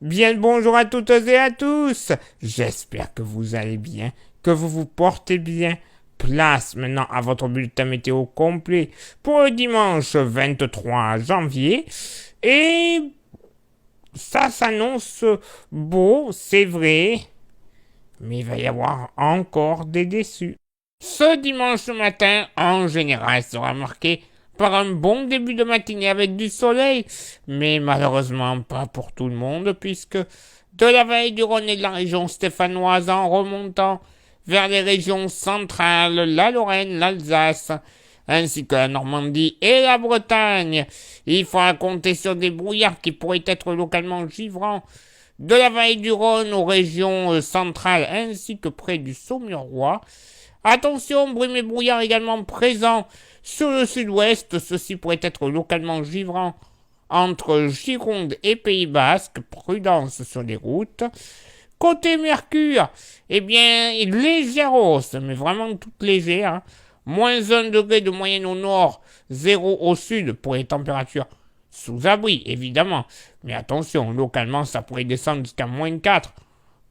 Bien le bonjour à toutes et à tous. J'espère que vous allez bien, que vous vous portez bien. Place maintenant à votre bulletin météo complet pour le dimanche 23 janvier. Et ça s'annonce beau, c'est vrai, mais il va y avoir encore des déçus. Ce dimanche matin, en général, sera marqué par un bon début de matinée avec du soleil, mais malheureusement pas pour tout le monde, puisque de la vallée du Rhône et de la région stéphanoise en remontant vers les régions centrales, la Lorraine, l'Alsace, ainsi que la Normandie et la Bretagne, il faudra compter sur des brouillards qui pourraient être localement givrants de la vallée du Rhône aux régions centrales ainsi que près du Saumurois. Attention, brume et brouillard également présents sur le sud-ouest, ceci pourrait être localement givrant entre Gironde et Pays Basque, prudence sur les routes. Côté Mercure, eh bien, légère hausse, mais vraiment toute légère, hein. Moins 1 degré de moyenne au nord, 0 au sud pour les températures sous abri, évidemment. Mais attention, localement, ça pourrait descendre jusqu'à moins 4.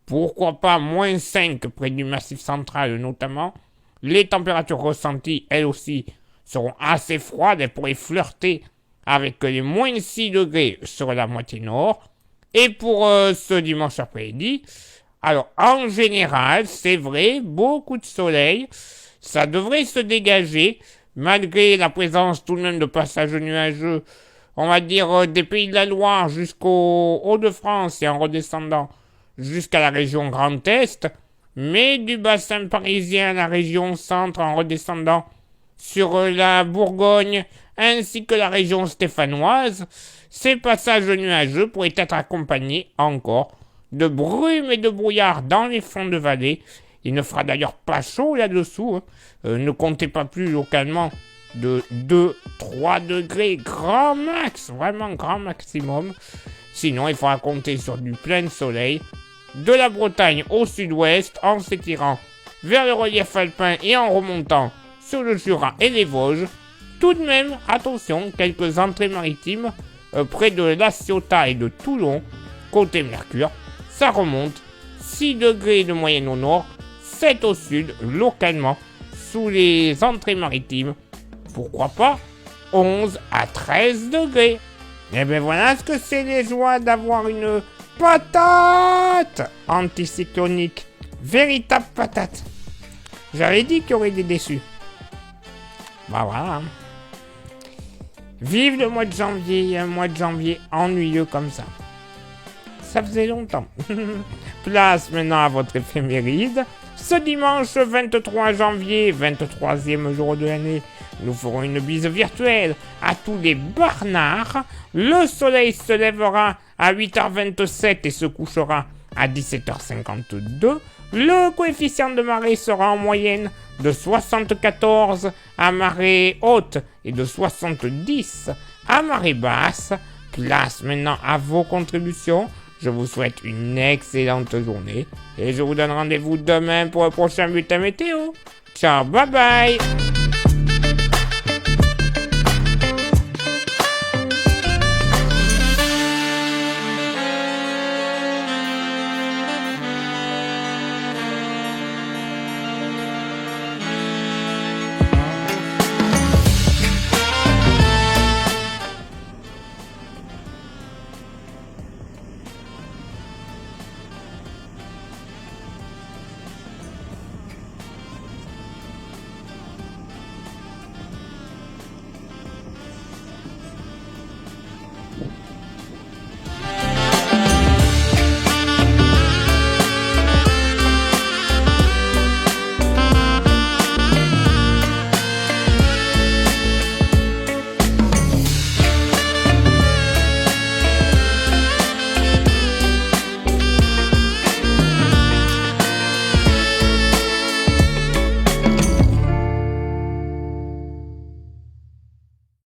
Pourquoi pas moins 5 près du massif central notamment. Les températures ressenties, elles aussi, seront assez froides. Elles pourraient flirter avec les moins 6 degrés sur la moitié nord. Et pour ce dimanche après-midi, alors en général, c'est vrai, beaucoup de soleil. Ça devrait se dégager, malgré la présence tout de même de passages nuageux, on va dire des Pays de la Loire jusqu'aux Hauts-de-France et en redescendant jusqu'à la région Grand Est, mais du bassin parisien à la région centre en redescendant sur la Bourgogne ainsi que la région stéphanoise, ces passages nuageux pourraient être accompagnés encore de brume et de brouillard dans les fonds de vallée. Il ne fera d'ailleurs pas chaud là-dessous, hein. Ne comptez pas plus localement de 2-3 degrés, grand max, vraiment grand maximum. Sinon, il faudra compter sur du plein soleil, de la Bretagne au sud-ouest, en s'étirant vers le relief alpin et en remontant sur le Jura et les Vosges. Tout de même, attention, quelques entrées maritimes près de La Ciotat et de Toulon, côté Mercure, ça remonte, 6 degrés de moyenne au nord, 7 au sud, localement, sous les entrées maritimes, pourquoi pas 11 à 13 degrés. Et bien voilà ce que c'est les joies d'avoir une patate anticyclonique, véritable patate. J'avais dit qu'il y aurait des déçus. Bah voilà. Vive le mois de janvier, un mois de janvier ennuyeux comme ça. Ça faisait longtemps. Place maintenant à votre éphéméride. Ce dimanche 23 janvier, 23e jour de l'année, nous ferons une bise virtuelle à tous les barnards. Le soleil se lèvera à 8h27 et se couchera à 17h52. Le coefficient de marée sera en moyenne de 74 à marée haute et de 70 à marée basse. Place maintenant à vos contributions. Je vous souhaite une excellente journée et je vous donne rendez-vous demain pour le prochain bulletin météo. Ciao, bye bye!